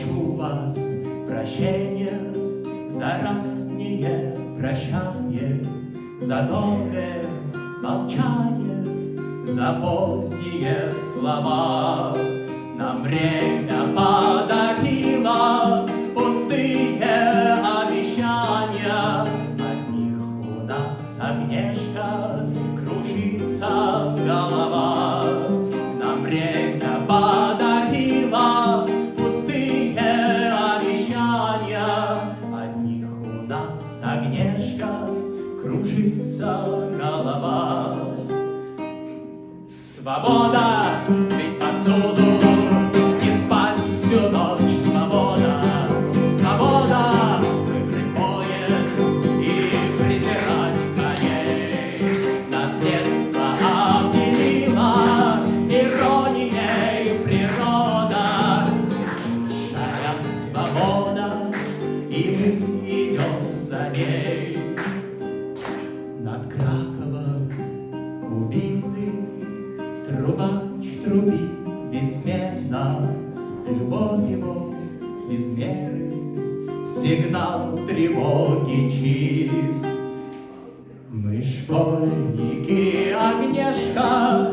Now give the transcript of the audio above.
прошу вас прощения за раннее прощание, за долгое молчание, за поздние слова. Нам время подарило пустые обещания, от них у нас, Агнешка, кружится голова. Нам время подарило пустые обещания, от них у нас, Агнешка, кружится голова. Свобода мыть посуду, не спать всю ночь, свобода, свобода выиграть поезд и презирать коней. Наследство обделила иронией природа. Шагом свобода, и мы идем за ней. Над Краковом убитый трубач трубит бессменно, любовь его без меры, сигнал тревоги чист. Мы школьники, Агнешка,